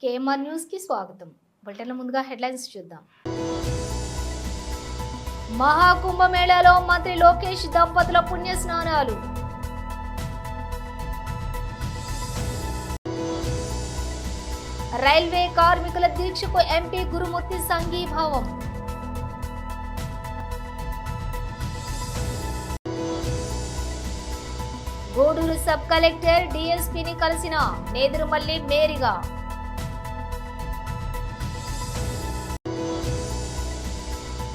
KMR news కి స్వాగతం. బులెటిన్ల ముందుగా హెడ్లైన్స్ చూద్దాం. మహాకుంభమేళాలో మంత్రి లోకేష్ దంపతుల పుణ్య స్నానాలు. రైల్వే కార్మికుల దీక్షకు ఎంపీ గురుమూర్తి సంఘీభావం. గూడూరు సబ్ కలెక్టర్ డీఎస్పీని కలిసిన నేదురుమల్లి మేరీగా.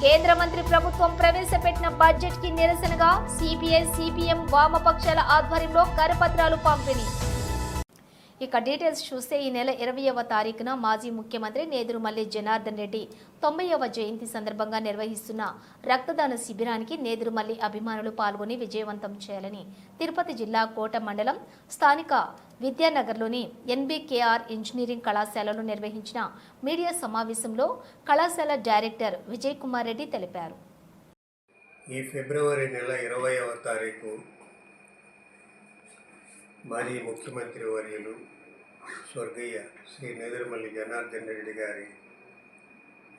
కేంద్ర మంత్రి ప్రభుత్వం ప్రవేశపెట్టిన బడ్జెట్ కి నిరసనగా సిపిఐ సిపిఎం వామపక్షాల ఆధ్వర్యంలో కరపత్రాలు పంపిణీ. ఇక డీటెయిల్స్ చూస్తే ఈ నెల 20వ తారీఖున మాజీ ముఖ్యమంత్రి నేదురుమల్లి జనార్దన్ రెడ్డి 90వ జయంతి సందర్భంగా నిర్వహిస్తున్న రక్తదాన శిబిరానికి నేదురుమల్లి అభిమానులు పాల్గొని విజయవంతం చేయాలని తిరుపతి జిల్లా కోట మండలం స్థానిక విద్యానగర్లోని ఎన్బికేఆర్ ఇంజనీరింగ్ కళాశాలలో నిర్వహించిన మీడియా సమావేశంలో కళాశాల డైరెక్టర్ విజయ్ కుమార్ రెడ్డి తెలిపారు. ఈ ఫిబ్రవరి నెల 20వ తారీఖు మాజీ ముఖ్యమంత్రి వర్యులు స్వర్గీయ శ్రీ నేదురుమల్లి జనార్దన్ రెడ్డి గారి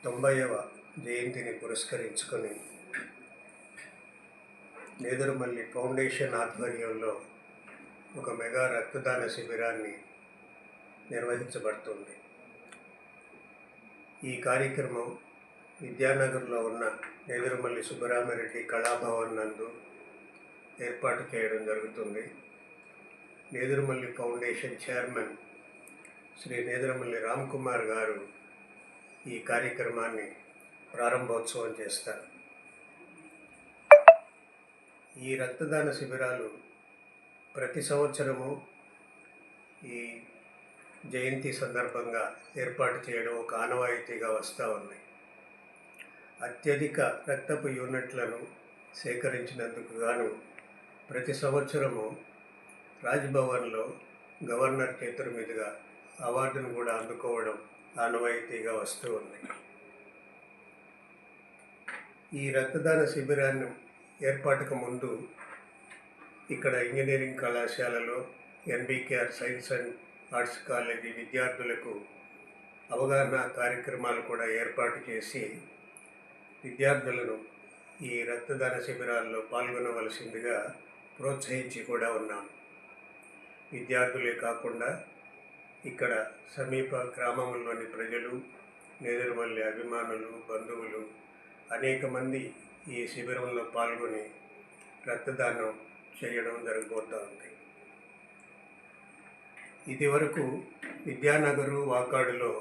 90వ జయంతిని పురస్కరించుకొని నేదురుమల్లి ఫౌండేషన్ ఆధ్వర్యంలో ఒక మెగా రక్తదాన శిబిరాన్ని నిర్వహించబడుతుంది. ఈ కార్యక్రమం విద్యానగర్లో ఉన్న నేదురుమల్లి సుబ్బరామరెడ్డి కళాభవన్ నందు ఏర్పాటు చేయడం జరుగుతుంది. నేదురుమల్లి ఫౌండేషన్ చైర్మన్ శ్రీ నేదురుమల్లి రామ్ కుమార్ గారు ఈ కార్యక్రమాన్ని ప్రారంభోత్సవం చేస్తారు. ఈ రక్తదాన శిబిరాలు ప్రతి సంవత్సరము ఈ జయంతి సందర్భంగా ఏర్పాటు చేయడం ఒక ఆనవాయితీగా వస్తూ ఉంది. అత్యధిక రక్తపు యూనిట్లను సేకరించినందుకు గాను ప్రతి సంవత్సరము రాజ్భవన్లో గవర్నర్ చేతుల మీదుగా అవార్డును కూడా అందుకోవడం ఆనవాయితీగా వస్తూ ఉంది. ఈ రక్తదాన శిబిరాన్ని ఏర్పాటుకు ముందు ఇక్కడ ఇంజనీరింగ్ కళాశాలలో NBKR science and arts college విద్యార్థులకు అవగాహన కార్యక్రమాలు కూడా ఏర్పాటు చేసి విద్యార్థులను ఈ రక్తదాన శిబిరాల్లో పాల్గొనవలసిందిగా ప్రోత్సహించి కూడా ఉన్నాం. విద్యార్థులే కాకుండా ఇక్కడ సమీప గ్రామంలోని ప్రజలు, నేదురుమల్లి అభిమానులు, బంధువులు అనేక మంది ఈ శిబిరంలో పాల్గొని రక్తదానం చేయడం జరగబోతోంది. ఇదివరకు విద్యానగరు వాకాడులో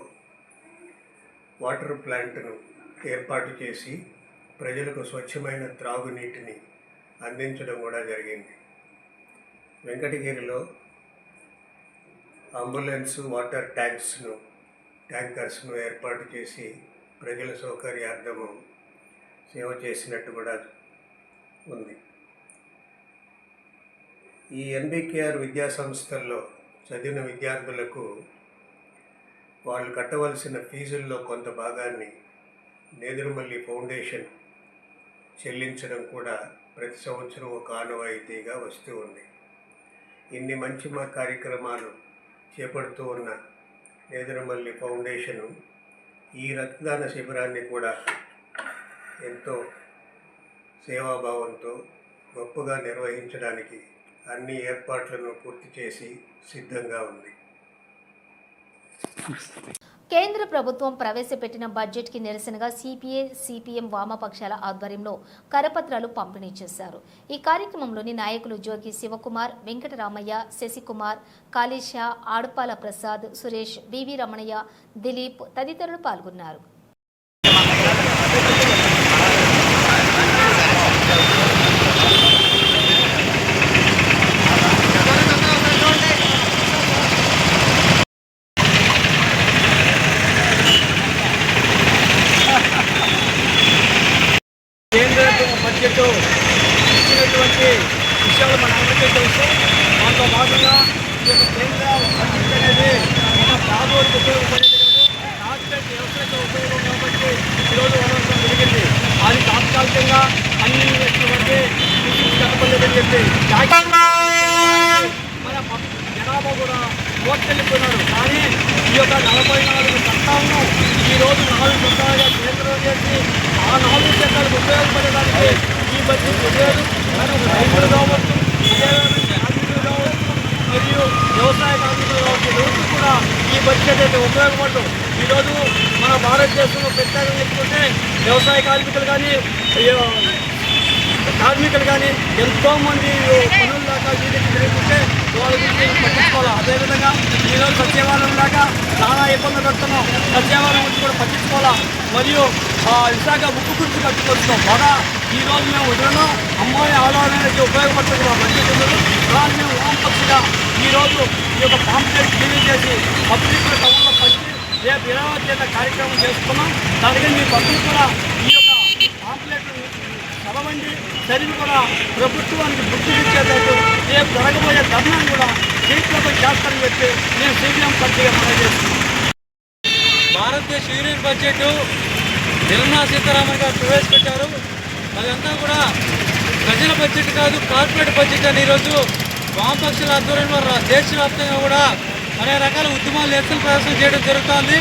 వాటర్ ప్లాంట్ను ఏర్పాటు చేసి ప్రజలకు స్వచ్ఛమైన త్రాగునీటిని అందించడం కూడా జరిగింది. వెంకటగిరిలో అంబులెన్స్ వాటర్ ట్యాంకర్స్ను ఏర్పాటు చేసి ప్రజల సౌకర్యార్థము సేవ చేసినట్టు కూడా ఉంది. ఈ ఎన్బికేఆర్ విద్యా సంస్థల్లో చదివిన విద్యార్థులకు వాళ్ళు కట్టవలసిన ఫీజుల్లో కొంత భాగాన్ని నేదురుమల్లి ఫౌండేషన్ చెల్లించడం కూడా ప్రతి సంవత్సరం ఒక ఆనవాయితీగా వస్తూ ఉంది. ఇన్ని మంచి కార్యక్రమాలు చేపడుతూ ఉన్న నేదురుమల్లి ఫౌండేషను ఈ రక్తదాన శిబిరాన్ని కూడా ఎంతో సేవాభావంతో గొప్పగా నిర్వహించడానికి అన్ని ఏర్పాట్లను పూర్తి చేసి సిద్ధంగా ఉంది. కేంద్ర ప్రభుత్వం ప్రవేశపెట్టిన బడ్జెట్ కి నిరసనగా సిపిఐ సిపిఎం వామపక్షాల ఆధ్వర్యంలో కరపత్రాలు పంపిణీ చేశారు. ఈ కార్యక్రమంలోని నాయకులు జోగి శివకుమార్, వెంకటరామయ్య, శశికుమార్, కాళేశా, ఆడుపాల ప్రసాద్, సురేష్, బివి రమణయ్య, దిలీప్ తదితరులు పాల్గొన్నారు. బడ్జెట్ ఇచ్చినటువంటి విషయాలు మన అందరికీ తెలుసు. దాంతో భాగంగా ఈ యొక్క కేంద్ర బడ్జెట్ అనేది మన పేదోళ్ళకి ఉపయోగపడేది కాదు, కార్పొరేట్ వ్యవస్థలకు ఉపయోగం కాబట్టి ఈరోజు వదలడం జరిగింది. అది తాత్కాలికంగా అన్ని వరకు కట్టబడలేదని చెప్పి మన జనాభా బాబా కూడా మోసుకెళ్ళిపోయినాడు. కానీ ఈ యొక్క 44 చట్టాలను ఈరోజు 4 చట్టాలుగా కేంద్రం చేసి ఆ 4 చట్టాలకు ఉపయోగపడడానికి ఈ బడ్జెట్ లేదు. కానీ రైతులు కావచ్చు, అదేవిధంగా కార్మికులు కావచ్చు, మరియు వ్యవసాయ కార్మికులు కావచ్చు, ఎవరికి కూడా ఈ బడ్జెట్ అయితే ఉపయోగపడదు. ఈరోజు మన భారతదేశంలో ప్రత్యేకంగా చెప్పుకుంటే వ్యవసాయ కార్మికులు కానీ ఎంతోమంది పనులు దాకా వీధికి తిరుగుతుంటే వాళ్ళ గురించి పట్టించుకోవాలి. అదేవిధంగా ఈరోజు సచివాలయం దాకా చాలా ఇబ్బందులు పడుతున్నాం. సచివాలయం గురించి కూడా పట్టించుకోవాలా. మరియు విశాఖ ఉక్కు గురించి పట్టుకొస్తున్నాం బాగా. ఈరోజు మేము వదిలినాం అమ్మాయి ఆలోచనకి ఉపయోగపడుతుంది మా బడ్జెట్ ఉండదు. అలాగే మేము వామపక్షిగా ఈరోజు ఈ యొక్క పాంప్లెట్ రిలీజ్ చేసి పబ్లిక్ టౌన్లో పంచి రేపు 20వ తేదీ కార్యక్రమం చేసుకున్నాం. దానికి మీ పబ్లిక్ కూడా ఈ యొక్క పాంప్లెట్ చదవండి, చదివి కూడా ప్రభుత్వానికి గుర్తునిచ్చేటట్టు రేపు జరగబోయే ధర్నాన్ని కూడా దీంట్లోపై చేస్తారని చెప్పి నేను CPM పార్టీగా మనం చేస్తున్నాను. భారతదేశ యూనియన్ బడ్జెట్ నిర్మలా సీతారామన్ గారు ప్రవేశపెట్టారు. అదంతా కూడా ప్రజల బడ్జెట్ కాదు, కార్పొరేట్ బడ్జెట్ అని ఈరోజు వామపక్షుల ఆధ్వర్యంలో దేశవ్యాప్తంగా కూడా అనేక రకాల ఉద్యమాలు నిరసన ప్రదర్శన చేయడం జరుగుతోంది.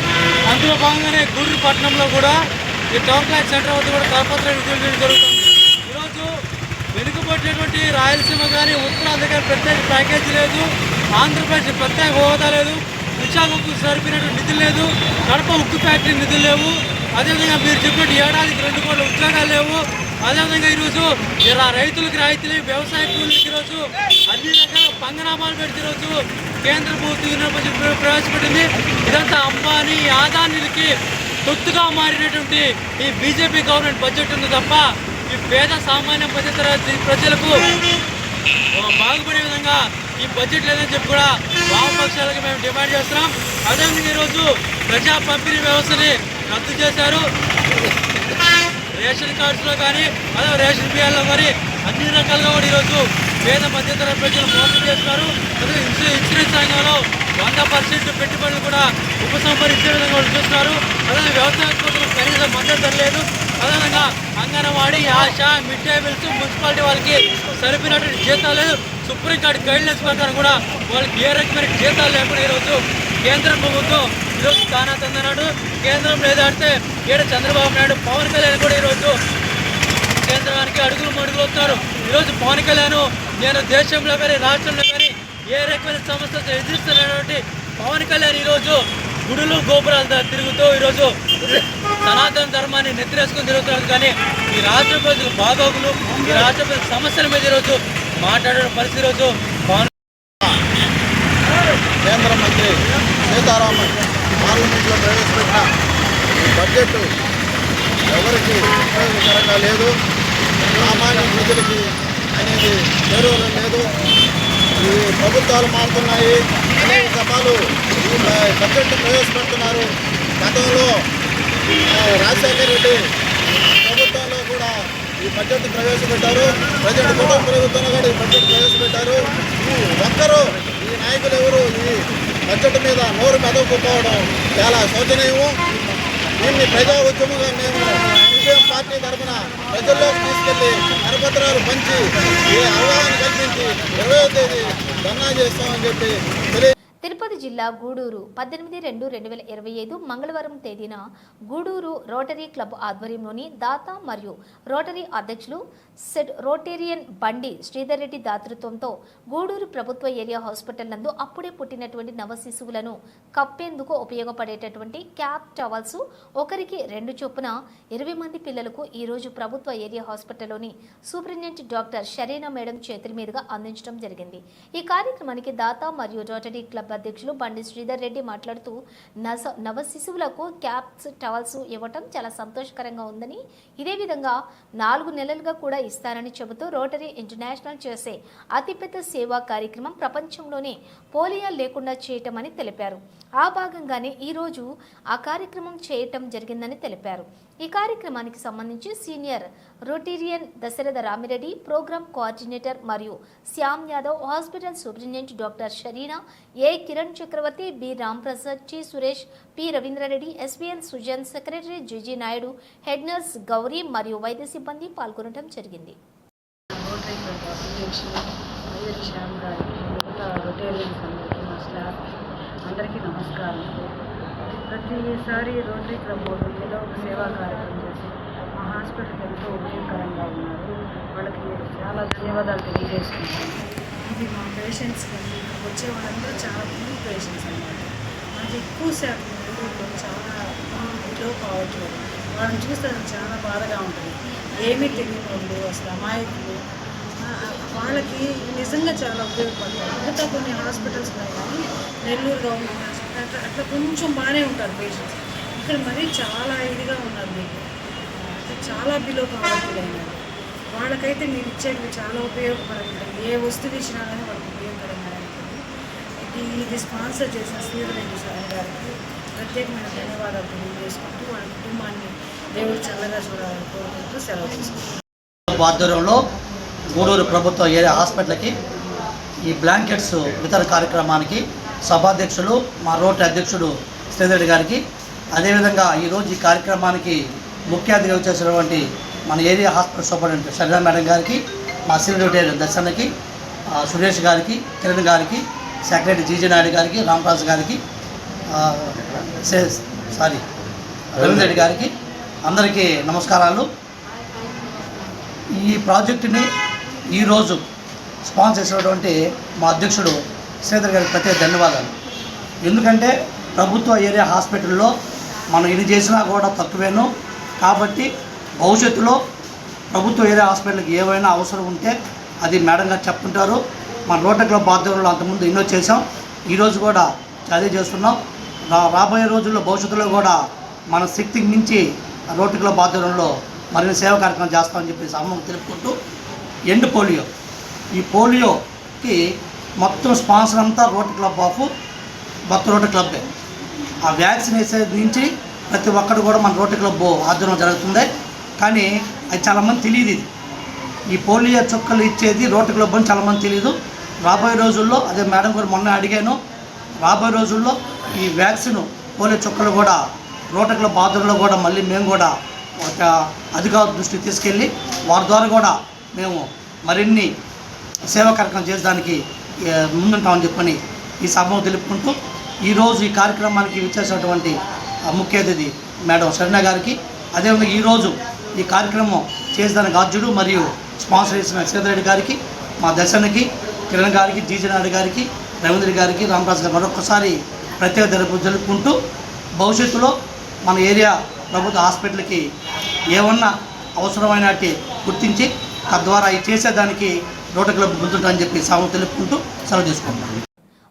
అందులో భాగంగానే గూడూరు పట్టణంలో కూడా ఈ టౌన్ ప్లాన్ సెంటర్ వద్ద కూడా కరపత్రాలు విడుదల చేయడం జరుగుతుంది. ఈరోజు వెనుకబడినటువంటి రాయలసీమ కానీ ఉత్తరాంధ్ర కానీ ప్రత్యేక ప్యాకేజీ లేదు, ఆంధ్రప్రదేశ్ ప్రత్యేక హోదా లేదు, విశాఖకు సరిపోయినటువంటి నిధులు లేదు, కడప ఉక్కు ఫ్యాక్టరీ నిధులు లేవు. అదేవిధంగా మీరు చెప్పినట్టు ఏడాదికి 2 కోట్ల ఉద్యోగాలు లేవు. అదేవిధంగా ఈరోజు రైతులకు రాయితీలు, వ్యవసాయ కూలీలకు ఈరోజు అన్ని రకాల పంగనామాలు పెడితే ఈరోజు కేంద్ర ప్రభుత్వం ప్రవేశపెట్టింది. ఇదంతా అంబానీ ఆదానీలకి తొత్తుగా మారినటువంటి ఈ బీజేపీ గవర్నమెంట్ బడ్జెట్ ఉంది తప్ప ఈ పేద సామాన్య మధ్యతరగతి ప్రజలకు బాగుపడే విధంగా ఈ బడ్జెట్ లేదని చెప్పి కూడా వామపక్షాలకు మేము డిమాండ్ చేస్తున్నాం. అదేవిధంగా ఈరోజు ప్రజా పంపిణీ వ్యవస్థని రద్దు చేశారు. రేషన్ కార్డ్స్లో కానీ అదే రేషన్ బియ్యాల్లో కానీ అన్ని రకాలుగా కూడా ఈరోజు పేద మధ్యతరగతి ప్రజలు మోసం చేస్తున్నారు. అదే ఇన్సూరెన్స్ రంగంలో 100% పెట్టుబడులు కూడా ఉపసంహరించే విధంగా వాళ్ళు చూస్తున్నారు. అదే వ్యవసాయ ఉత్పత్తులకు కనీస మద్దతు ధర లేదు. అదేవిధంగా అంగన్వాడీ, ఆశ, మిడ్ డే మీల్స్, మున్సిపాలిటీ వాళ్ళకి సరిపోయినటువంటి జీతాలు లేదు. సుప్రీంకోర్టు గైడ్లైన్స్ ప్రకారం కూడా వాళ్ళకి ఏ రకమైన జీతాలు లేకుండా ఈరోజు కేంద్ర ప్రభుత్వం ఈరోజు స్థానాతన్నాడు. కేంద్రం లేదంటే చంద్రబాబు నాయుడు, పవన్ కళ్యాణ్ కూడా ఈరోజు కేంద్రానికి అడుగులు వస్తున్నారు. ఈరోజు పవన్ కళ్యాణ్ నేను దేశంలో కానీ రాష్ట్రంలో కానీ ఏ రకమైన సమస్యలతో ఎదురుస్తున్నటువంటి పవన్ కళ్యాణ్ ఈరోజు గుడులు గోపురాలు తిరుగుతూ ఈరోజు సనాతన ధర్మాన్ని నెత్తిరేసుకుని తిరుగుతున్నారు. కానీ ఈ రాష్ట్ర ప్రజల బాగోగులు, ఈ రాష్ట్ర ప్రజల సమస్యల మీద ఈరోజు మాట్లాడే పరిస్థితి ఈరోజు పవన్ కేంద్ర మంత్రి సీతారామన్ పార్లమెంట్లో ప్రవేశపెట్టిన బడ్జెట్ ఎవరికి ఉపయోగకరంగా లేదు, సామాన్య ప్రజలకి అనేది చేరువలో లేదు. ఈ ప్రభుత్వాలు మారుతున్నాయి, అనేక సభలు ఈ బడ్జెట్ ప్రవేశపెడుతున్నారు. గతంలో రాజశేఖర రెడ్డి ప్రభుత్వంలో కూడా ఈ బడ్జెట్ ప్రవేశపెట్టారు. ప్రజెంట్ కుటుంబ ప్రభుత్వంలో కూడా ఈ బడ్జెట్ ప్రవేశపెట్టారు. ఒక్కరు ఈ నాయకులు ఎవరు ఈ బడ్జెట్ మీద నోరు మెదవకపోవడం చాలా శోచనీయము. దీన్ని ప్రజా ఉద్యమంగా మేము CPM పార్టీ తరఫున ప్రజల్లోకి తీసుకెళ్లి కరపత్రాలు పంచి ఈ అవగాహన కల్పించి 20వ తేదీ ధర్నా చేస్తామని చెప్పి తిరుపతి జిల్లా గూడూరు 18/2/2025 మంగళవారం తేదీన గూడూరు రోటరీ క్లబ్ ఆధ్వర్యంలోని దాత మరియు రోటరీ అధ్యక్షులు రోటేరియన్ బండి శ్రీధర్ రెడ్డి దాతృత్వంతో గూడూరు ప్రభుత్వ ఏరియా హాస్పిటల్ నందు అప్పుడే పుట్టినటువంటి నవ శిశువులను కప్పేందుకు ఉపయోగపడేటటువంటి క్యాప్ టవల్స్ ఒకరికి 2 చొప్పున 20 మంది పిల్లలకు ఈరోజు ప్రభుత్వ area హాస్పిటల్లోని superintendent doctor Sharina madam చేతుల మీదుగా అందించడం జరిగింది. ఈ కార్యక్రమానికి దాత మరియు రోటరీ క్లబ్ అధ్యక్షులు బండి శ్రీధర్ రెడ్డి మాట్లాడుతూ నవ శిశువులకు క్యాప్స్ టవల్స్ ఇవ్వటం చాలా సంతోషకరంగా ఉందని, ఇదే విధంగా 4 నెలలుగా కూడా ఇస్తారని చెబుతూ రోటరీ ఇంటర్నేషనల్ చేసే అతిపెద్ద సేవా కార్యక్రమం ప్రపంచంలోనే పోలియో లేకుండా చేయటం అని తెలిపారు. ఆ భాగంగానే ఈరోజు ఆ కార్యక్రమం చేయటం జరిగిందని తెలిపారు. ఈ కార్యక్రమానికి సంబంధించి senior Rotarian Dasaratha Ramireddy, programme coordinator మరియు Shyam Yadav, hospital superintendent doctor Sharina, A Kiran Chakravarthi, B Ramprasad, చి Suresh, P Ravindrareddy, SBN Sujan, secretary GG Naidu, head nurse Gowri మరియు వైద్య సిబ్బంది పాల్గొనడం జరిగింది. రోటరీ క్లబ్ అసోసియేషన్ వైద్య శ్యామ్ గారికి రోటేరియన్స్ అందరికీ నా స్టాఫ్కి అందరికీ నమస్కారం. ప్రతిసారి రోటరీ క్లబ్ వాళ్ళు ఏదో ఒక సేవా కార్యక్రమం చేసి మా హాస్పిటల్కి ఎంతో ఉపయోగకరంగా ఉన్నారు. వాళ్ళకి చాలా ధన్యవాదాలు తెలియజేసుకుంటాను. ఇది మా పేషెంట్స్ కానీ వచ్చే వాళ్ళందరూ చాలా మంది పేషెంట్స్ అన్నమాట. మనకి ఎక్కువ శాతం నెల్లూరులో చాలా బిలో కావట్లేదు. వాళ్ళని చూస్తే చాలా బాధగా ఉంటుంది. ఏమీ తెలియని వాళ్ళు అసలు అమాయకులు, వాళ్ళకి నిజంగా చాలా ఉపయోగపడతారు. మిగతా కొన్ని హాస్పిటల్స్ ఉన్నాయి కానీ నెల్లూరు గవర్నమెంట్ హాస్పిటల్ అట్లా కొంచెం బాగానే ఉంటారు పేషెంట్స్. ఇక్కడ మరీ చాలా ఇదిగా ఉన్నారు. మీకు చాలా బిలో కావట్లేదు. వాళ్ళకైతే మీరు ఇచ్చేవి చాలా ఉపయోగపడతాయి. ఏ వస్తువు ఇచ్చినా కానీ వాళ్ళకి ఉపయోగకరంగా ఉంటుంది. ఇది స్పాన్సర్ చేసిన శ్రీధరెడ్డి సార్ గారికి ప్రత్యేకమైన ధన్యవాదాలు తెలియజేసుకుంటూ వాళ్ళ కుటుంబాన్ని దేవుడు చల్లగా చూడాలని కోరుకుంటూ సెలవు తీసుకుంటాం. ఆధ్వర్యంలో గూడూరు ప్రభుత్వ ఏరియా హాస్పిటల్కి ఈ బ్లాంకెట్స్ వితరణ కార్యక్రమానికి సభాధ్యక్షులు మా రోటరీ అధ్యక్షుడు శ్రీధరెడ్డి గారికి, అదేవిధంగా ఈరోజు ఈ కార్యక్రమానికి ముఖ్య అతిథిగా వచ్చేసినటువంటి మన area hospital superintendent Sharmila madam గారికి, మా సీనియర్ దర్శనకి, సురేష్ గారికి, కిరణ్ గారికి, సెక్రటరీ జీజీ నాయుడు గారికి, రామరాజు గారికి, రవీంద్రెడ్డి గారికి అందరికీ నమస్కారాలు. ఈ ప్రాజెక్టుని ఈరోజు స్పాన్సర్ చేసినటువంటి మా అధ్యక్షుడు శ్రీధర్ గారికి ప్రత్యేక ధన్యవాదాలు. ఎందుకంటే ప్రభుత్వ ఏరియా హాస్పిటల్లో మనం ఇది చేసినా కూడా తక్కువేను. కాబట్టి భవిష్యత్తులో ప్రభుత్వ ఏరియా హాస్పిటల్కి ఏవైనా అవసరం ఉంటే అది మేడం గారు చెప్తుంటారు. మన రోటరీ క్లబ్ ఆధ్వర్యంలో అంతకుముందు ఎన్నో చేసాం, ఈరోజు కూడా అదే చేస్తున్నాం. రాబోయే రోజుల్లో భవిష్యత్తులో కూడా మన శక్తికి మించి రోటరీ క్లబ్ ఆధ్వర్యంలో మరిన్ని సేవా కార్యక్రమం చేస్తామని చెప్పేసి అమ్మ తెలుపుకుంటూ, ఎండ్ పోలియో, ఈ పోలియోకి మొత్తం స్పాన్సర్ అంతా రోటరీ క్లబ్ మొత్తం రోటరీ క్లబ్బే. ఆ వ్యాక్సిన్ వేసే నుంచి ప్రతి ఒక్కరు కూడా మన రోటరీ క్లబ్ ఆధ్వర్యం జరుగుతుంది. కానీ అది చాలామంది తెలియదు. ఈ పోలియో చుక్కలు ఇచ్చేది రోటరీ క్లబ్ అని చాలామంది తెలియదు. రాబోయే రోజుల్లో అదే మేడం కూడా మొన్న అడిగాను, రాబోయే రోజుల్లో ఈ వ్యాక్సిన్ పోలియో చుక్కలు కూడా రోటరీ క్లబ్ ఆధ్వర్యంలో కూడా మళ్ళీ మేము కూడా ఒక అధికారుల దృష్టికి తీసుకెళ్ళి వారి ద్వారా కూడా మేము మరిన్ని సేవా కార్యక్రమం చేసేదానికి ముందుంటామని చెప్పని ఈ సభను తెలుపుకుంటూ, ఈరోజు ఈ కార్యక్రమానికి విచ్చేసినటువంటి ముఖ్య అతిథి మేడం షర్మిల గారికి, అదేవిధంగా ఈరోజు ఈ కార్యక్రమం చేసేదానికి అధ్యక్షుడు మరియు స్పాన్సర్ చేసిన శ్రీధరెడ్డి గారికి, మా దర్శనకి, కిరణ్ గారికి, జీజీ నాయుడు గారికి, రవీంద్ర గారికి, రామరాజు గారు మరొకసారి ప్రత్యేక జరుపుకుంటూ, భవిష్యత్తులో మన ఏరియా ప్రభుత్వ హాస్పిటల్కి ఏమన్నా అవసరమైనటి గుర్తించి తద్వారా ఈ చేసేదానికి రోటరీ క్లబ్ ముందుంటామని చెప్పి సభ తెలుపుకుంటూ సెలవు తీసుకుంటాం.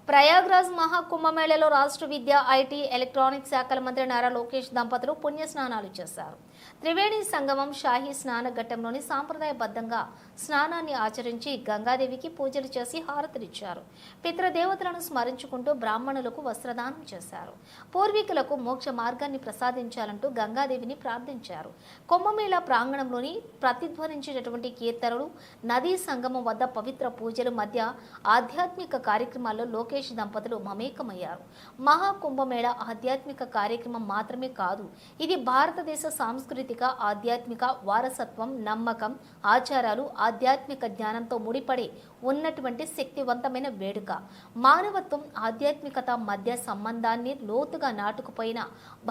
ప్రయాగ్రాజ్ మహాకుంభమేళలో రాష్ట్ర విద్య, ఐటీ, ఎలక్ట్రానిక్స్ శాఖల మంత్రి నారా లోకేష్ దంపతులు పుణ్య స్నానాలు చేశారు. త్రివేణి సంగమం షాహీ స్నాన ఘట్టంలోని సాంప్రదాయబద్ధంగా స్నానాన్ని ఆచరించి గంగాదేవికి పూజలు చేసి హారతులిచ్చారు. పితృదేవతలను స్మరించుకుంటూ బ్రాహ్మణులకు వస్త్రదానం చేశారు. పూర్వీకులకు మోక్ష మార్గాన్ని ప్రసాదించాలంటూ గంగాదేవిని ప్రార్థించారు. కుంభమేళా ప్రాంగణంలోని ప్రతిధ్వనించేటటువంటి కీర్తనలు, నదీ సంగమం వద్ద పవిత్ర పూజల మధ్య ఆధ్యాత్మిక కార్యక్రమాల్లో లోకేష్ దంపతులు మమేకమయ్యారు. మహాకుంభమేళ ఆధ్యాత్మిక కార్యక్రమం మాత్రమే కాదు, ఇది భారతదేశ సాంస్కృతిక, ఆధ్యాత్మిక వారసత్వం, నమ్మకం, ఆచారాలు, ఆధ్యాత్మిక జ్ఞానంతో ముడిపడి ఉన్నటువంటి శక్తివంతమైన వేడుక. మానవత్వం, ఆధ్యాత్మికత మధ్య సంబంధాన్ని లోతుగా నాటుకుపోయిన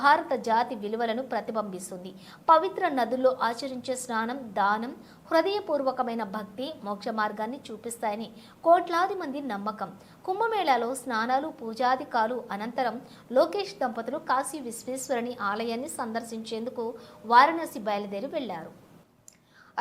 భారత జాతి విలువలను ప్రతిబింబిస్తుంది. పవిత్ర నదుల్లో ఆచరించే స్నానం, దానం హృదయపూర్వకమైన భక్తి, మోక్ష మార్గాన్ని చూపిస్తాయని కోట్లాది మంది నమ్మకం. కుంభమేళాలో స్నానాలు, పూజాధికాలు అనంతరం లోకేష్ దంపతులు కాశీ విశ్వేశ్వరుని ఆలయాన్ని సందర్శించేందుకు వారణాసి బయలుదేరి వెళ్లారు.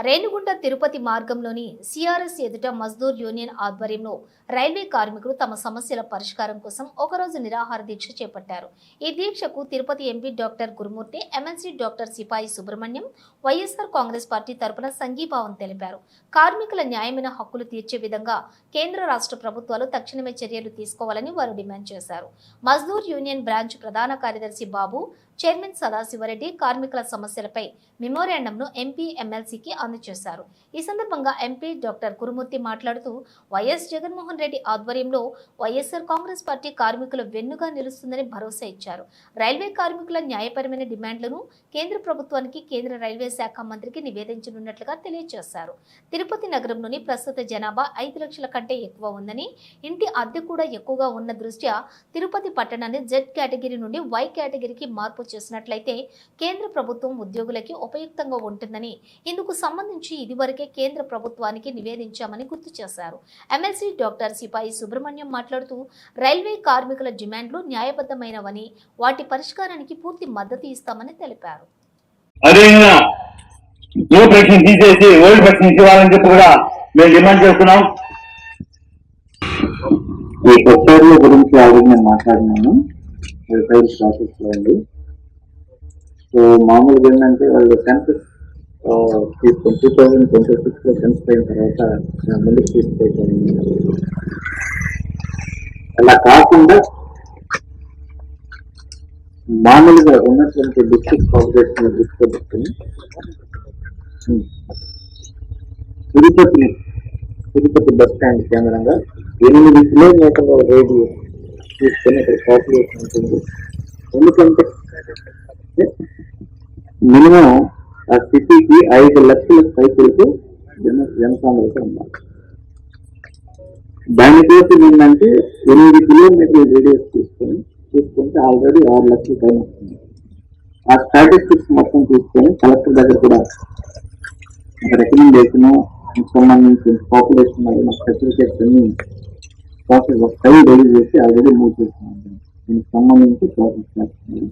రేణిగుంట తిరుపతి మార్గంలోని సిఆర్ఎస్ ఎదుట మజ్దూర్ యూనియన్ ఆధ్వర్యంలో రైల్వే కార్మికులు తమ సమస్యల పరిష్కారం కోసం ఒకరోజు నిరాహార దీక్ష చేపట్టారు. ఈ దీక్షకు తిరుపతి ఎంపీ డాక్టర్ గురుమూర్తి, ఎమ్మెల్సీ డాక్టర్ సిపాయి సుబ్రహ్మణ్యం, వైఎస్ఆర్ కాంగ్రెస్ పార్టీ తరపున సంఘీభావం తెలిపారు. కార్మికుల న్యాయమైన హక్కులు తీర్చే విధంగా కేంద్ర రాష్ట్ర ప్రభుత్వాలు తక్షణమే చర్యలు తీసుకోవాలని వారు డిమాండ్ చేశారు. మజ్దూర్ యూనియన్ బ్రాంచ్ ప్రధాన కార్యదర్శి బాబు, చైర్మన్ సదాశివరెడ్డి కార్మికుల సమస్యలపై మెమోరాండంను ఎంపీ ఎమ్మెల్సీకి అందజేశారు. ఈ సందర్భంగా ఎంపీ డాక్టర్ కురుమూర్తి మాట్లాడుతూ వైఎస్ జగన్మోహన్ రెడ్డి ఆధ్వర్యంలో వైఎస్ఆర్ కాంగ్రెస్ పార్టీ కార్మికుల వెన్నుగా నిలుస్తుందని భరోసా ఇచ్చారు. రైల్వే కార్మికుల న్యాయపరమైన డిమాండ్లను కేంద్ర ప్రభుత్వానికి కేంద్ర రైల్వే శాఖ మంత్రికి నివేదించనున్నట్లుగా తెలియజేశారు. తిరుపతి నగరంలోని ప్రస్తుత జనాభా 5 లక్షల కంటే ఎక్కువ ఉందని, ఇంటి అద్దె కూడా ఎక్కువగా ఉన్న దృష్ట్యా తిరుపతి పట్టణాన్ని జెడ్ కేటగిరీ నుండి వై కేటగిరీకి మార్పు చేసినట్లయితే కేంద్ర ప్రభుత్వం ఉద్యోగులకి ఉపయుక్తంగా ఉంటుందని, ఇందుకు సంబంధించి ఇదివరకే కేంద్ర ప్రభుత్వానికి నివేదించామని గుర్తు చేశారు. ఎమ్మెల్సీ డాక్టర్ సిపాయి సుబ్రహ్మణ్యం మాట్లాడుతూ రైల్వే కార్మికుల డిమాండ్లు న్యాయబద్ధమైనవని, వాటి పరిష్కారానికి పూర్తి మద్దతు ఇస్తామని తెలిపారు. అదేవిధంగా న్యూ పెన్షన్ తీసేసి ఓల్డ్ పెన్షన్ ఇవ్వాలని చెప్పి కూడా మేము డిమాండ్ చేస్తున్నాం. ఈ కొత్తల గురించి ఆల్రెడీ నేను మాట్లాడినాను. ప్రాసెస్ లో ఉంది. సో మామూలుగా ఏంటంటే వాళ్ళు సెన్సస్ తీసుకొని 2026 సెన్సస్ అయిన తర్వాత ముందుకు తీసుకెళ్తాను. అలా కాకుండా మామూలుగా ఉన్నటువంటి డిస్ట్రిక్ట్ పాపులేషన్ దృష్టిలో పెట్టుకుని తిరుపతి బస్ స్టాండ్ కేంద్రంగా 8 కిలోమీటర్ల రేడియస్ తీసుకొని అక్కడ పాపులేషన్ ఉంటుంది. ఎందుకంటే మినిమం ఆ సిటీకి 5 లక్షల సైకిల్స్ జనసాంద్రత ఉన్నారు. దానికోసం ఏంటంటే 8 కిలోమీటర్ల రేడియస్ తీసుకుంటే ఆల్రెడీ 6 లక్షల పైన వస్తుంది. ఆ స్టాటిస్టిక్స్ మొత్తం తీసుకొని కలెక్టర్ దగ్గర కూడా రికమెండేషన్ సంబంధించిన పాపులేషన్ సర్టిఫికేట్స్ అన్ని ప్రాసెస్ 5 డైలీ చేసి ఆల్రెడీ మూవ్ చేస్తున్నాం. దీనికి సంబంధించి ప్రాసెస్ చేస్తున్నాం.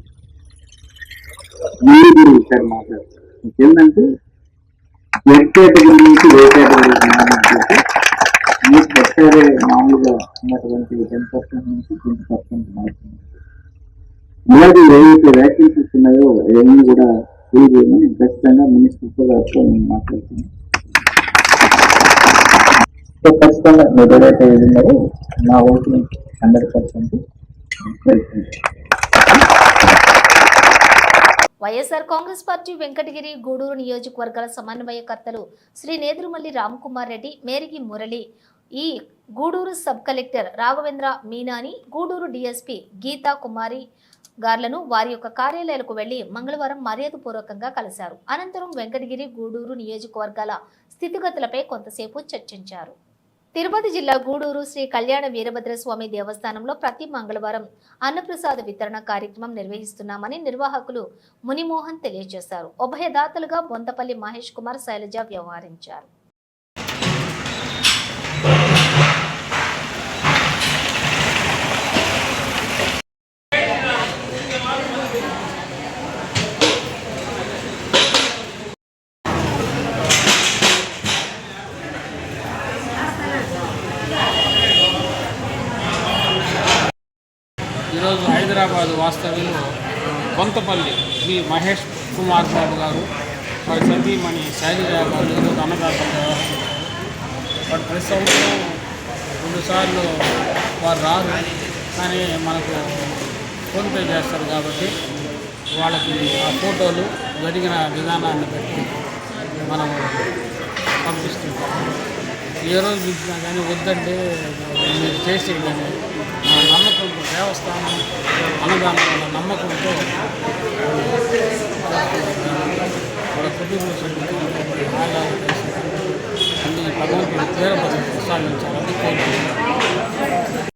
మీరు విషయాలు మాట్లాడుతున్నారు. ఏంటంటే ఎడ్ కేటగిరీ నుంచి ఏ కేటగిరీ మీకు పెట్టారే మామూలుగా ఉన్నటువంటి 10% నుంచి 20% మారుతుంది. అలాగే ఏవైతే వ్యాకెన్సీస్ ఉన్నాయో అవన్నీ కూడా ఫిల్ చేయమని ఖచ్చితంగా మినిస్టర్తో గారితో నేను మాట్లాడుతున్నాను. సో ఖచ్చితంగా మీరు ఏదైతే ఉన్నారో నా ఓటు 100% వెళ్తుంది. వైఎస్ఆర్ కాంగ్రెస్ పార్టీ వెంకటగిరి గూడూరు నియోజకవర్గాల సమన్వయకర్తలు శ్రీ నేదురుమల్లి రామ్కుమార్ రెడ్డి, మేరిగి మురళి, ఈ గూడూరు సబ్ కలెక్టర్ రాఘవేంద్ర మీనాని, గూడూరు డీఎస్పీ గీతా కుమారి గార్లను వారి యొక్క కార్యాలయాలకు వెళ్లి మంగళవారం మర్యాదపూర్వకంగా కలిశారు. అనంతరం వెంకటగిరి గూడూరు నియోజకవర్గాల స్థితిగతులపై కొంతసేపు చర్చించారు. తిరుపతి జిల్లా గూడూరు శ్రీ కళ్యాణ వీరభద్రస్వామి దేవస్థానంలో ప్రతి మంగళవారం అన్నప్రసాద వితరణ కార్యక్రమం నిర్వహిస్తున్నామని నిర్వాహకులు మునిమోహన్ తెలియజేశారు. ఉభయదాతలుగా బొంతపల్లి మహేష్ కుమార్, శైలజ వ్యవహరించారు. ఈరోజు హైదరాబాద్ వాస్తవ్యంలో కొంతపల్లి శ్రీ మహేష్ కుమార్ బాబు గారు, వారి సతీమణి శైలజ గారు ఈరోజు అన్నదాతలు వ్యవహరించారు. వాడు ప్రతి సంవత్సరం 2 సార్లు వారు రారు, కానీ మనకు ఫోన్పే చేస్తారు కాబట్టి వాళ్ళకి ఆ ఫోటోలు జరిగిన విధానాన్ని బట్టి మనం పంపిస్తుంటాం. ఏ రోజు ఇచ్చినా కానీ వద్దంటే మీరు చేసేయమని నమ్మకంతో, దేవస్థానం అన్నదానం వల్ల నమ్మకంతో వాళ్ళ కుటుంబ సభ్యులు ఆదాయం చేసి అన్ని భగవంతుడు తీరపతి ప్రసాదించాలని కోరుకుంటున్నాను.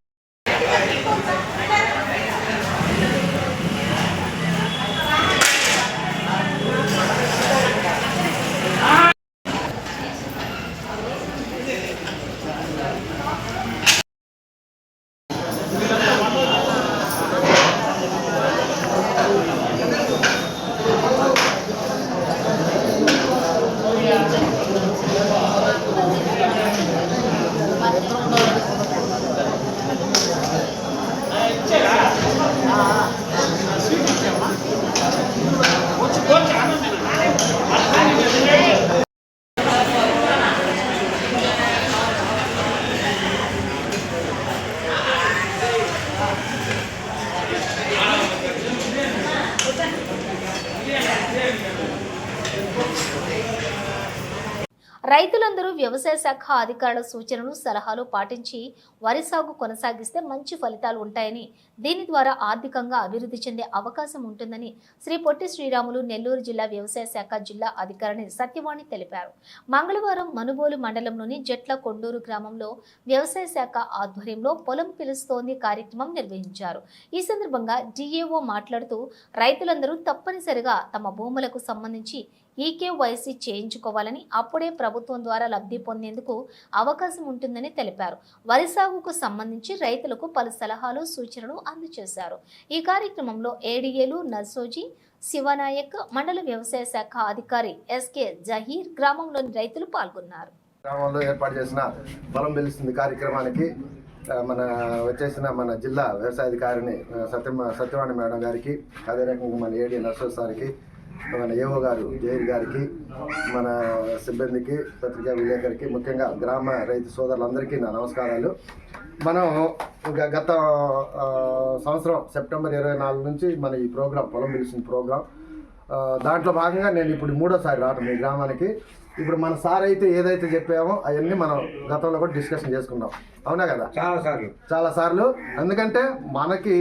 రైతులందరూ వ్యవసాయ శాఖ అధికారుల సూచనలు సలహాలు పాటించి వరి సాగు కొనసాగిస్తే మంచి ఫలితాలు ఉంటాయని, దీని ద్వారా ఆర్థికంగా అభివృద్ధి చెందే అవకాశం ఉంటుందని శ్రీ పొట్టి శ్రీరాములు నెల్లూరు జిల్లా వ్యవసాయ శాఖ జిల్లా అధికారిని సత్యవాణి తెలిపారు. మంగళవారం మనుబోలు మండలంలోని జట్ల కొండూరు గ్రామంలో వ్యవసాయ శాఖ ఆధ్వర్యంలో పొలం పిలుస్తోంది కార్యక్రమం నిర్వహించారు. ఈ సందర్భంగా డిఏఓ మాట్లాడుతూ రైతులందరూ తప్పనిసరిగా తమ భూములకు సంబంధించి ఈకేవైసీ చేయించుకోవాలని, అప్పుడే ప్రభుత్వం ద్వారా లబ్ధి పొందేందుకు అవకాశం ఉంటుందని తెలిపారు. వరి సాగుకు సంబంధించి రైతులకు పలు సలహాలు సూచనలు అందజేశారు. ఈ కార్యక్రమంలో ఏడీఏలు నర్సోజీ, శివనాయక్, మండల వ్యవసాయ శాఖ అధికారి ఎస్కే జహీర్, గ్రామంలోని రైతులు పాల్గొన్నారు. గ్రామంలో ఏర్పాటు చేసిన పొలం పిలుస్తుంది కార్యక్రమానికి మన జిల్లా వ్యవసాయ అధికారిని సత్యవాణి మేడం గారికి, అదే రకంగా మన ఏడీ నర్సోజీ సార్కి, మన ఏఓ గారు జైర్ గారికి, మన సిబ్బందికి, పత్రికా విలేకరికి, ముఖ్యంగా గ్రామ రైతు సోదరులందరికీ నా నమస్కారాలు. మనం గత సంవత్సరం సెప్టెంబర్ 24 నుంచి మన ఈ ప్రోగ్రాం పొలం పిలుస్తుంది ప్రోగ్రాం, దాంట్లో భాగంగా నేను ఇప్పుడు 3వ సారి రావడం మీ గ్రామానికి. ఇప్పుడు మన సార్ అయితే ఏదైతే చెప్పామో అవన్నీ మనం గతంలో కూడా డిస్కషన్ చేసుకున్నాం, అవునా కదా? చాలా సార్లు. ఎందుకంటే మనకి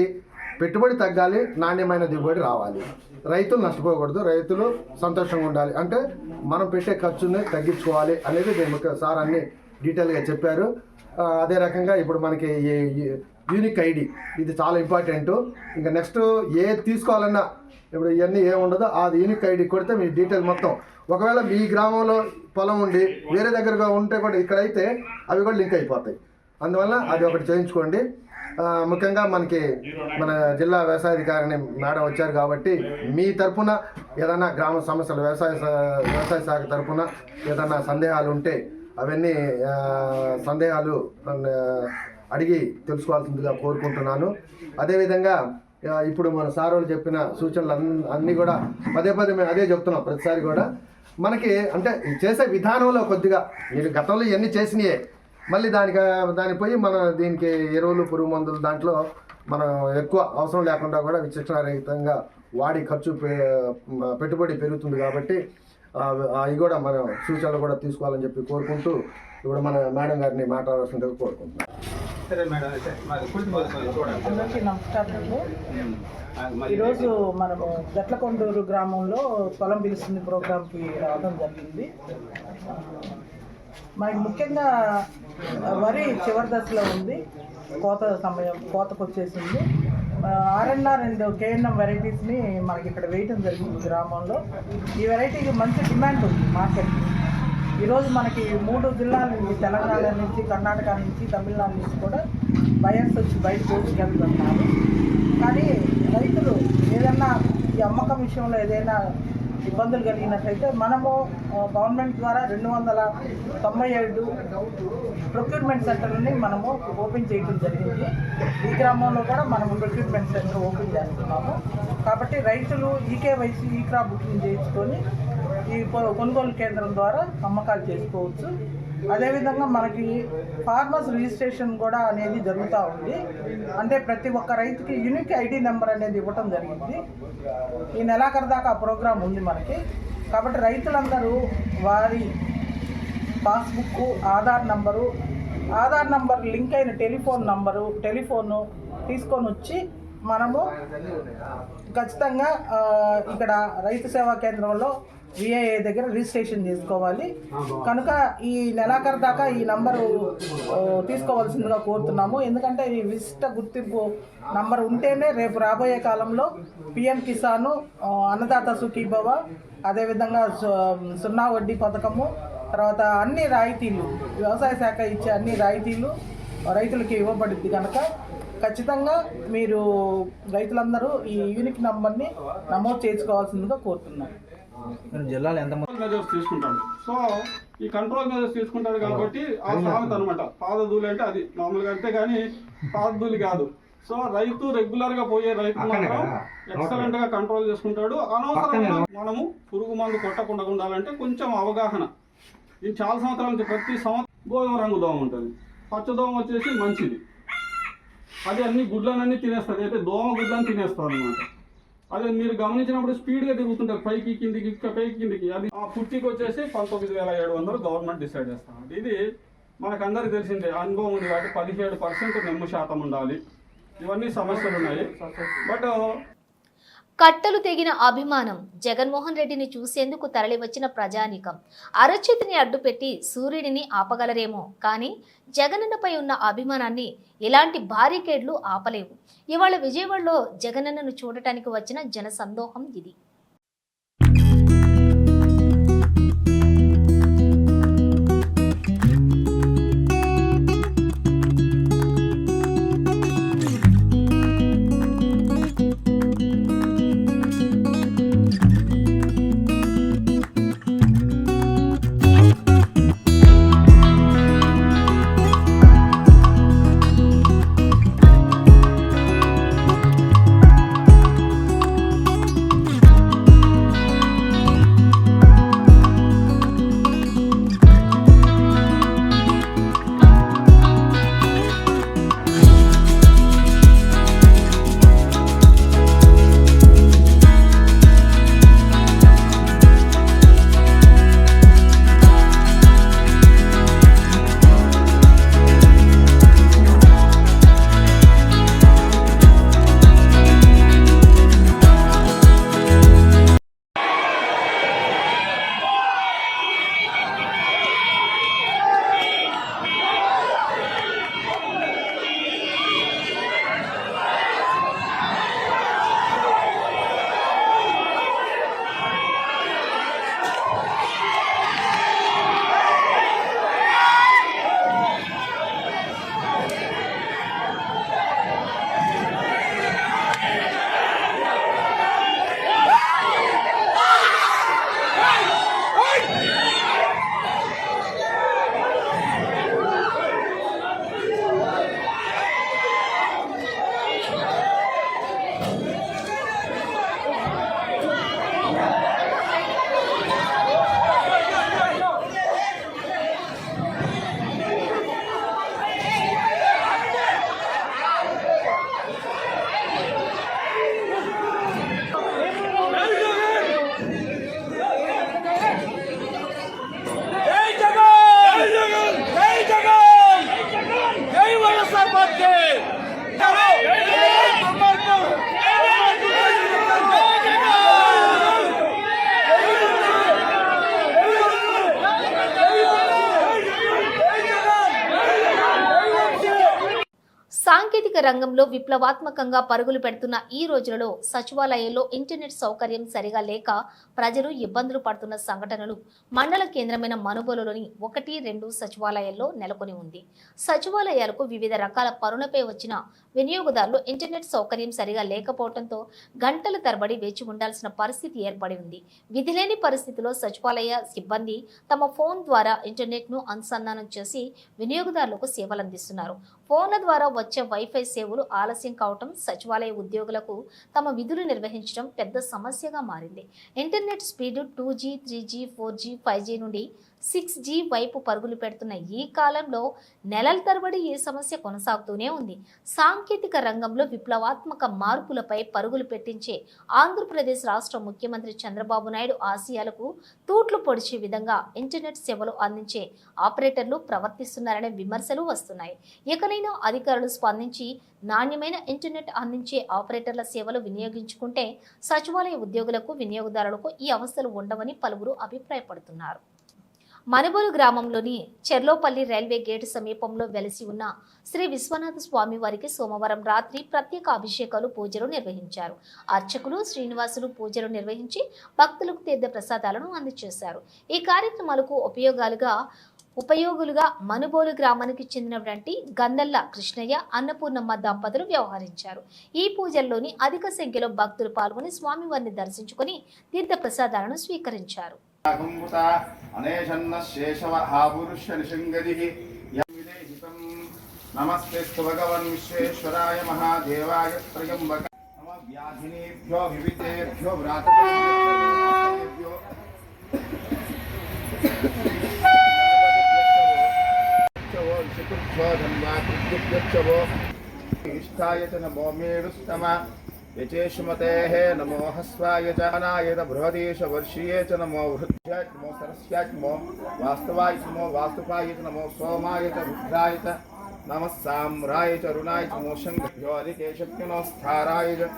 పెట్టుబడి తగ్గాలి, నాణ్యమైన దిగుబడి రావాలి, రైతులు నష్టపోకూడదు, రైతులు సంతోషంగా ఉండాలి, అంటే మనం పెట్టే ఖర్చుని తగ్గించుకోవాలి అనేది ముఖ్య సార్ అన్ని డీటెయిల్గా చెప్పారు. అదే రకంగా ఇప్పుడు మనకి యూనిక్ ఐడి ఇది చాలా ఇంపార్టెంట్. ఇంకా నెక్స్ట్ ఏది తీసుకోవాలన్నా ఇప్పుడు ఇవన్నీ ఏముండదో అది యూనిక్ ఐడి కొడితే మీ డీటెయిల్ మొత్తం, ఒకవేళ మీ గ్రామంలో పొలం ఉండి వేరే దగ్గరగా ఉంటే కూడా ఇక్కడైతే అవి కూడా లింక్ అయిపోతాయి. అందువల్ల అది ఒకటి చేయించుకోండి. ముఖ్యంగా మనకి మన జిల్లా వ్యవసాయ అధికారిని మేడం వచ్చారు కాబట్టి మీ తరఫున ఏదైనా గ్రామ సమస్యలు వ్యవసాయ శాఖ తరఫున ఏదైనా సందేహాలు ఉంటే అవన్నీ సందేహాలు అడిగి తెలుసుకోవాల్సిందిగా కోరుకుంటున్నాను. అదేవిధంగా ఇప్పుడు మన సార్ వాళ్ళు చెప్పిన సూచనలు అన్నీ కూడా పదే మేము అదే చెప్తున్నాం ప్రతిసారి కూడా. మనకి అంటే చేసే విధానంలో కొద్దిగా మీరు గతంలో ఇవన్నీ చేసినాయే, మళ్ళీ దానికి పోయి మన దీనికి ఎరువులు, పురుగు మందులు దాంట్లో మనం ఎక్కువ అవసరం లేకుండా కూడా విచక్షణారహితంగా వాడి ఖర్చు పెట్టుబడి పెరుగుతుంది కాబట్టి అవి కూడా మనం సూచనలు కూడా తీసుకోవాలని చెప్పి కోరుకుంటూ ఇప్పుడు మన మేడం గారిని మాట్లాడాల్సిందిగా కోరుకుంటున్నాం. అందరికీ నమస్కారాలు. ఈరోజు మనము జట్లకొండూరు గ్రామంలో పొలం పిలుస్తుంది ప్రోగ్రాంకి రావడం జరిగింది. మనకి ముఖ్యంగా వరి చివరి దశలో ఉంది, కోతకు వచ్చేసింది. ఆర్ఎన్ఆర్ అండ్ కేఎన్ఎం వెరైటీస్ని మనకి ఇక్కడ వేయటం జరిగింది గ్రామంలో. ఈ వెరైటీకి మంచి డిమాండ్ ఉంది మార్కెట్. ఈరోజు మనకి 3 జిల్లాల నుంచి, తెలంగాణ నుంచి, కర్ణాటక నుంచి, తమిళనాడు నుంచి కూడా బయర్స్ వచ్చి బయట పోసుకెళ్తున్నారు. కానీ రైతులు ఏదన్నా ఈ అమ్మకం విషయంలో ఏదైనా ఇబ్బందులు కలిగినట్లయితే మనము గవర్నమెంట్ ద్వారా 297 ప్రొక్యూర్మెంట్ సెంటర్లని మనము ఓపెన్ చేయడం జరిగింది. ఈ గ్రామంలో కూడా మనము ప్రొక్యూర్మెంట్ సెంటర్ ఓపెన్ చేస్తున్నాము. కాబట్టి రైతులు ఈకేవైసీ, ఈ క్రాప్ బుకింగ్ చేయించుకొని ఈ కొనుగోలు కేంద్రం ద్వారా అమ్మకాలు చేసుకోవచ్చు. అదేవిధంగా మనకి ఫార్మర్స్ రిజిస్ట్రేషన్ కూడా అనేది జరుగుతూ ఉంది. అంటే ప్రతి ఒక్క రైతుకి యూనిక్ ఐడి నెంబర్ అనేది ఇవ్వటం జరిగింది. ఈ నెలాఖరు దాకా ఆ ప్రోగ్రాం ఉంది మనకి. కాబట్టి రైతులందరూ వారి పాస్బుక్, ఆధార్ నంబర్ లింక్ అయిన టెలిఫోను తీసుకొని వచ్చి మనము ఖచ్చితంగా ఇక్కడ రైతు సేవా కేంద్రంలో విఐఏ దగ్గర రిజిస్ట్రేషన్ చేసుకోవాలి. కనుక ఈ నెలాఖరు దాకా ఈ నంబరు తీసుకోవాల్సిందిగా కోరుతున్నాము. ఎందుకంటే ఈ విశిష్ట గుర్తింపు నంబర్ ఉంటేనే రేపు రాబోయే కాలంలో పిఎం కిసాను, అన్నదాత సుఖీభవ, అదేవిధంగా 0 వడ్డీ పథకము, తర్వాత అన్ని రాయితీలు, వ్యవసాయ శాఖ ఇచ్చే అన్ని రాయితీలు రైతులకి ఇవ్వబడుద్ది. కనుక ఖచ్చితంగా మీరు రైతులందరూ ఈ యూనిక్ నంబర్ని నమోదు చేసుకోవాల్సిందిగా కోరుతున్నాను. జిల్లాలో ఎంత మెజర్స్ తీసుకుంటాడు. సో ఈ కంట్రోల్ మెజర్స్ తీసుకుంటాడు కాబట్టి ఆ సామెత అనమాట, పాదధూళి అంటే అది మామూలుగా, అంతే కానీ పాదధూళి కాదు. సో రైతు రెగ్యులర్ గా పోయే రైతు మాత్రం ఎక్సలెంట్ గా కంట్రోల్ చేసుకుంటాడు. అనవసరంగా మనము పురుగు మందు కొట్టకుండా ఉండాలంటే కొంచెం అవగాహన. ఇది చాలా సంవత్సరాల నుంచి ప్రతి సంవత్సరం గోధుమ రంగు దోమ ఉంటుంది, పచ్చదోమ వచ్చేసి మంచిది, అది అన్ని గుడ్లనన్నీ తినేస్తుంది, అయితే దోమ గుడ్లని తినేస్తుంది అనమాట. అదే మీరు గమనించినప్పుడు స్పీడ్గా దిగుతుంటారు పైకి కిందికి పైకి కిందికి. అది ఆ పుట్టికి వచ్చేసి 19,700 గవర్నమెంట్ డిసైడ్ చేస్తాం. ఇది మనకందరికి తెలిసిందే, అనుభవం ఉంది కాబట్టి 17% నెమ్ము శాతం ఉండాలి. ఇవన్నీ సమస్యలు ఉన్నాయి. బట్ కట్టలు తెగిన అభిమానం. జగన్మోహన్ రెడ్డిని చూసేందుకు తరలివచ్చిన ప్రజానీకం అరచేతిని అడ్డుపెట్టి సూర్యుడిని ఆపగలరేమో, కానీ జగనన్నపై ఉన్న అభిమానాన్ని ఇలాంటి బారికేడ్లు ఆపలేవు. ఇవాళ విజయవాడలో జగనన్నను చూడటానికి వచ్చిన జన సందోహం ఇది. సాంకేతిక రంగంలో విప్లవాత్మకంగా పరుగులు పెడుతున్న ఈ రోజులలో సచివాలయాల్లో ఇంటర్నెట్ సౌకర్యం సరిగా లేక ప్రజలు ఇబ్బందులు పడుతున్న సంఘటనలు మండల కేంద్రమైన మనుబోలులోని 1-2 సచివాలయాల్లో నెలకొని ఉంది. సచివాలయాలకు వివిధ రకాల పనులపై వచ్చిన వినియోగదారులు ఇంటర్నెట్ సౌకర్యం సరిగా లేకపోవడంతో గంటల తరబడి వేచి ఉండాల్సిన పరిస్థితి ఏర్పడి ఉంది. విధిలేని పరిస్థితిలో సచివాలయ సిబ్బంది తమ ఫోన్ ద్వారా ఇంటర్నెట్ను అనుసంధానం చేసి వినియోగదారులకు సేవలు అందిస్తున్నారు. ఫోన్ల ద్వారా వచ్చే వైఫై సేవలు ఆలస్యం కావటం సచివాలయ ఉద్యోగులకు తమ విధులు నిర్వహించడం పెద్ద సమస్యగా మారింది. Internet speed 2G, 3G, 4G, 5G నుండి 6G వైపు పరుగులు పెడుతున్న ఈ కాలంలో నెలల తరబడి ఈ సమస్య కొనసాగుతూనే ఉంది. సాంకేతిక రంగంలో విప్లవాత్మక మార్పులపై పరుగులు పెట్టించే ఆంధ్రప్రదేశ్ రాష్ట్ర ముఖ్యమంత్రి చంద్రబాబు నాయుడు ఆశయాలకు తూట్లు పొడిచే విధంగా ఇంటర్నెట్ సేవలు అందించే ఆపరేటర్లు ప్రవర్తిస్తున్నారనే విమర్శలు వస్తున్నాయి. ఇకనైనా అధికారులు స్పందించి నాణ్యమైన ఇంటర్నెట్ అందించే ఆపరేటర్ల సేవలు వినియోగించుకుంటే సచివాలయ ఉద్యోగులకు వినియోగదారులకు ఈ అవస్థలు ఉండవని పలువురు అభిప్రాయపడుతున్నారు. మనుబోలు గ్రామంలోని చెర్లోపల్లి రైల్వే గేటు సమీపంలో వెలిసి ఉన్న శ్రీ విశ్వనాథ స్వామి వారికి సోమవారం రాత్రి ప్రత్యేక అభిషేకాలు పూజలు నిర్వహించారు. అర్చకులు శ్రీనివాసులు పూజలు నిర్వహించి భక్తులకు తీర్థ ప్రసాదాలను అందజేశారు. ఈ కార్యక్రమాలకు ఉపయోగులుగా మనుబోలు గ్రామానికి చెందినటువంటి గందల్ల కృష్ణయ్య, అన్నపూర్ణమ్మ దంపతులు వ్యవహరించారు. ఈ పూజల్లోని అధిక సంఖ్యలో భక్తులు పాల్గొని స్వామివారిని దర్శించుకుని తీర్థ ప్రసాదాలను స్వీకరించారు. నమస్తే భగవన్ విశ్వేశ్వరాయ మహాదేవాయ త్రయంబక నమ వ్యాధినేభ్యో వివిధేభ్యో వ్రాతేభ్యో ఇష్టాయ చ నమో మేడుస్తమ यचेष्मतेः नमो हस्वाय च अनाय च बृहदेशवर्षीये च नमो वृद्ध्याय च नमो सरस्याय च नमो वास्तवाय च नमो वास्तुपाय च नमो सोमाय च रुद्राय च नमः साम्राय च रुणाय च नमो शङ्खभ्यो अधिकेशभ्यो स्थाराय च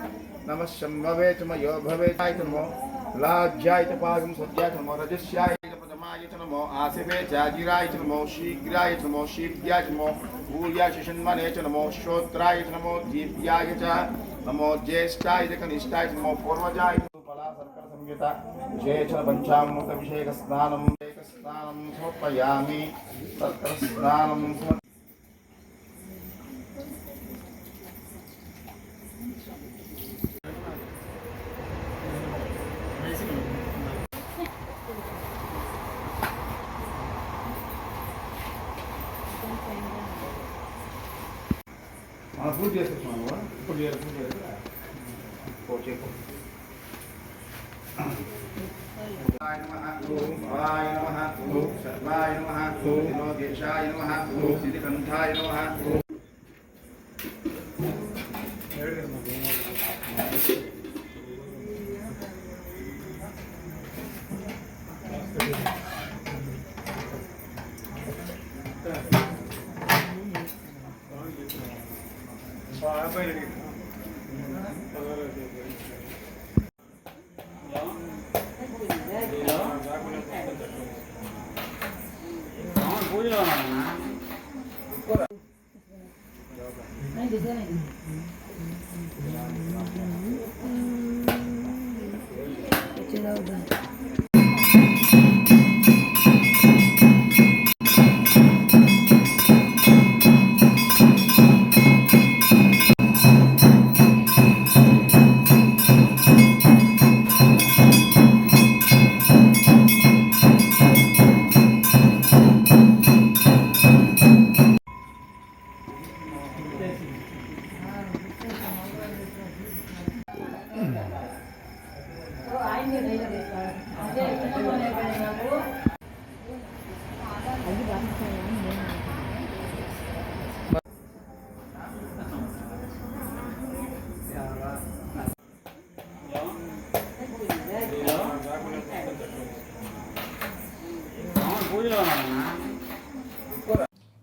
नमः शम्भवे च मयो भवे च नमो लाज्याय च पागं सत्याय च नमो रजस्याय च पदमाय च नमो आसिफे च आजिराय च नमो शीघ्राय च नमो शीघ्याय च नमो भूयाय च षण्मने च नमो श्रोत्राय च नमो दीप्याय च नमो ज्येष्ठाय च कनिष्ठाय च नमो पूर्वजाय च फला सर्कल संयुता विशेषण पंचामृत अभिषेक स्नानं समर्पयामि सर्कल स्नानं పూజ చేస్తున్నాను ఇప్పుడు శర్వాయ నమః శర్వాయ నమః వినోదేశాయ నమః సిద్ధికంఠాయ నమః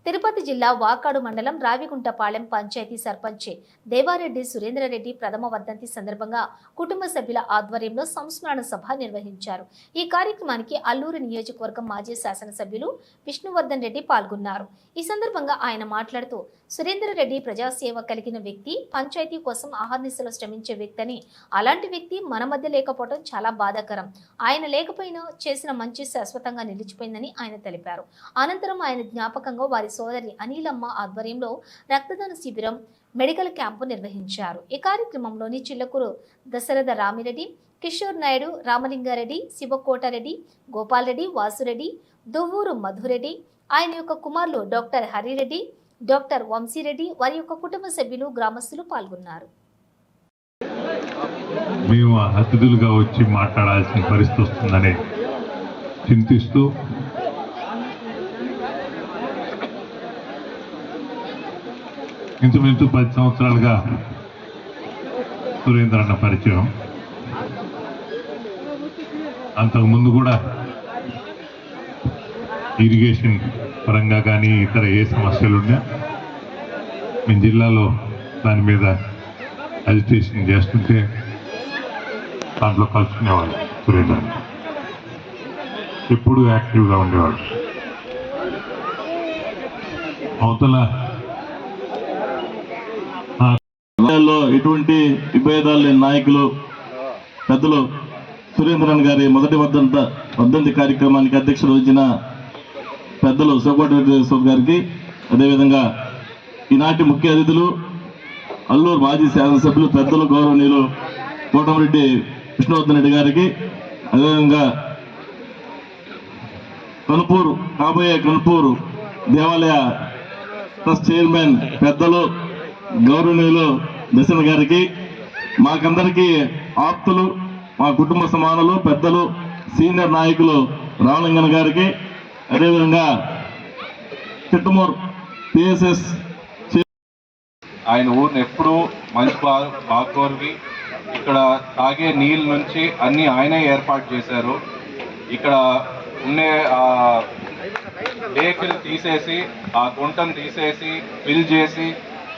తిరుపతి జిల్లా వాకాడు మండలం రావిగుంటపాలెం పంచాయతీ సర్పంచ్ దేవారెడ్డి సురేంద్రరెడ్డి ప్రథమ వర్ధంతి సందర్భంగా కుటుంబ సభ్యుల ఆధ్వర్యంలో సంస్మరణ సభ నిర్వహించారు. ఈ కార్యక్రమానికి అల్లూరు నియోజకవర్గం మాజీ శాసనసభ్యులు విష్ణువర్ధన్ రెడ్డి పాల్గొన్నారు. ఈ సందర్భంగా ఆయన మాట్లాడుతూ సురేంద్రరెడ్డి ప్రజాసేవ కలిగిన వ్యక్తి, పంచాయతీ కోసం ఆహర్నిశలు శ్రమించే వ్యక్తి అని, అలాంటి వ్యక్తి మన మధ్య లేకపోవడం చాలా బాధాకరం. ఆయన లేకపోయినా చేసిన మంచి శాశ్వతంగా నిలిచిపోయిందని ఆయన తెలిపారు. అనంతరం ఆయన జ్ఞాపకంగా వారి సోదరి అనిలమ్మ ఆధ్వర్యంలో రక్తదాన శిబిరం, మెడికల్ క్యాంపు నిర్వహించారు. ఈ కార్యక్రమంలోని చిల్లకూరు దశరథ రామిరెడ్డి, కిషోర్ నాయుడు, రామలింగారెడ్డి, శివకోటారెడ్డి, గోపాల్ రెడ్డి, వాసురెడ్డి, దువ్వూరు మధురెడ్డి, ఆయన యొక్క కుమారులు డాక్టర్ హరిరెడ్డి, డాక్టర్ వంశీరెడ్డి, వారి యొక్క కుటుంబ సభ్యులు, గ్రామస్తులు పాల్గొన్నారు. మేము అతిథులుగా వచ్చి మాట్లాడాల్సిన పరిస్థితి వస్తుందని చింతిస్తూ ఇంచుమించు 10 సంవత్సరాలుగా సురేంద్ర అన్న పరిచయం. అంతకుముందు కూడా ఇరిగేషన్ పరంగా కానీ ఇతర ఏ సమస్యలున్నా మేము జిల్లాలో దాని మీద అజిటేషన్ చేస్తుంటే దాంట్లో కలుసుకునేవాళ్ళు. సురేంద్ర ఎప్పుడు యాక్టివ్గా ఉండేవాడు. అవతల ఎటువంటి విభేదాలు లేని నాయకులు పెద్దలు సురేంద్రన్ గారి మొదటి వర్ధంతి కార్యక్రమానికి అధ్యక్షులు వహించిన పెద్దలు శివకోట గారికి, అదేవిధంగా ఈనాటి ముఖ్య అతిథులు అల్లూరు మాజీ శాసనసభ్యులు పెద్దలు గౌరవనీయులు కోటమిరెడ్డి విష్ణువర్ధన్ రెడ్డి గారికి, అదేవిధంగా కాబోయే కనుపూరు దేవాలయ ట్రస్ట్ చైర్మన్ పెద్దలు గౌరవనీయులు దర్శన్ గారికి, మాకందరికీ ఆప్తులు, మా కుటుంబ సమానులు, పెద్దలు, సీనియర్ నాయకులు రామలింగన్ గారికి, అదేవిధంగా చిట్టమూరు పిఎస్ఎస్ ఆయన ఊరిని ఎప్పుడూ మంచి బాగోరికి ఇక్కడ తాగే నీళ్ళ నుంచి అన్నీ ఆయనే ఏర్పాటు చేశారు. ఇక్కడ ఉండే లేకులు తీసేసి ఆ గుంటను తీసేసి ఫిల్ చేసి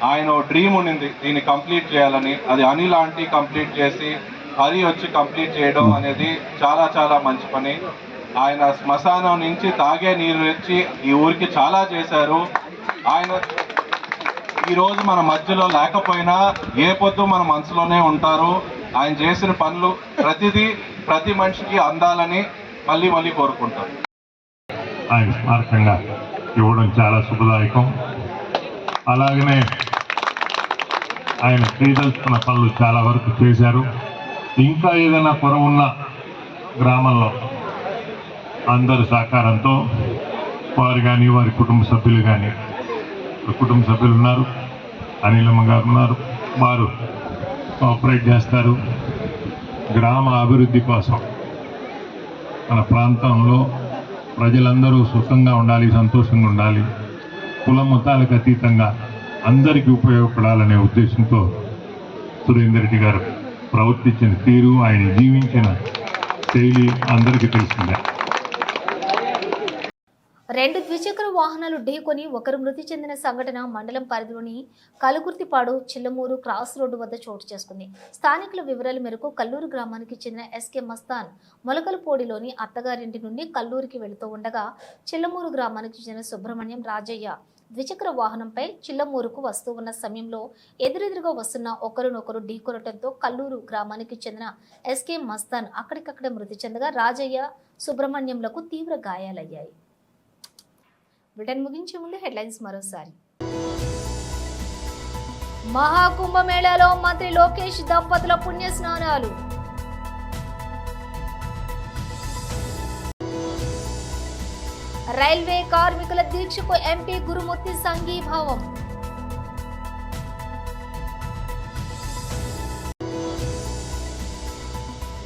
ఆయన డ్రీమ్ ఉండింది దీన్ని కంప్లీట్ చేయాలని. అది అనిల్ ఆంటీ కంప్లీట్ చేసి హరి వచ్చి కంప్లీట్ చేయడం అనేది చాలా చాలా మంచి పని. ఆయన శ్మశానం నుంచి తాగే నీరు వచ్చి ఈ ఊరికి చాలా చేశారు. ఆయన ఈరోజు మన మధ్యలో లేకపోయినా ఏ పొద్దు మన మనసులోనే ఉంటారు. ఆయన చేసిన పనులు ప్రతి మనిషికి అందాలని మళ్ళీ మళ్ళీ కోరుకుంటారు. ఆయన స్మారకంగా ఇవ్వడం చాలా శుభదాయకం. అలాగనే ఆయన చేయదలుచుకున్న పనులు చాలా వరకు చేశారు. ఇంకా ఏదైనా కొరవ ఉన్న గ్రామంలో అందరి సహకారంతో వారు కానీ వారి కుటుంబ సభ్యులు కానీ, కుటుంబ సభ్యులు ఉన్నారు, అనిలమ్మ గారు ఉన్నారు, వారు కోఆపరేట్ చేస్తారు. గ్రామ అభివృద్ధి కోసం మన ప్రాంతంలో ప్రజలందరూ సుఖంగా ఉండాలి, సంతోషంగా ఉండాలి, కుల మతాలకు అతీతంగా అందరికీ ఉపయోగపడాలనే ఉద్దేశంతో సురేందర్ రెడ్డి గారు ప్రవర్తించిన తీరు, ఆయన జీవించిన శైలి అందరికీ తెలిసిందే. 2 ద్విచక్ర వాహనాలు ఢీకొని ఒకరు మృతి చెందిన సంఘటన మండలం పరిధిలోని కలుగుర్తిపాడు చిల్లమూరు క్రాస్ రోడ్డు వద్ద చోటు చేసుకుంది. స్థానికుల వివరాల మేరకు కల్లూరు గ్రామానికి చెందిన ఎస్కే మస్తాన్ మొలకలపూడిలోని అత్తగారింటి నుండి కల్లూరుకి వెళుతూ ఉండగా చిల్లమూరు గ్రామానికి చెందిన సుబ్రహ్మణ్యం రాజయ్య ద్విచక్ర వాహనంపై చిల్లమూరుకు వస్తూ ఉన్న సమయంలో ఎదురెదురుగా వస్తున్న ఒకరినొకరు ఢీకొనటంతో కల్లూరు గ్రామానికి చెందిన ఎస్కే మస్తాన్ అక్కడికక్కడే మృతి చెందగా రాజయ్య సుబ్రహ్మణ్యంలకు తీవ్ర గాయాలయ్యాయి. బ్రిటన్ ముగించే ముందు హెడ్లైన్స్ మరోసారి. మహాకుంభమేళాలో మంత్రి లోకేష్ దంపతుల పుణ్య స్నానాలు. రైల్వే కార్మికుల దీక్షకు ఎంపీ గురుమూర్తి సంఘీభావం.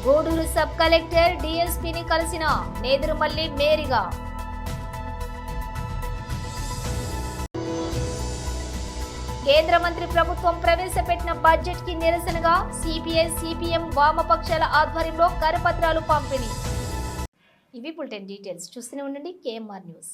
గూడూరు సబ్ కలెక్టర్ డిఎస్పీని కలిసిన నేదురుమల్లి మేరీగా. కేంద్ర మంత్రి ప్రభుత్వం ప్రవేశపెట్టిన బడ్జెట్ కి నిరసనగా సిపిఐ సిపిఎం వామపక్షాల ఆధ్వర్యంలో కరపత్రాలు పంపిణీ. ఇవి బులెటిన్ డీటెయిల్స్. చూస్తూనే ఉండండి KMR న్యూస్.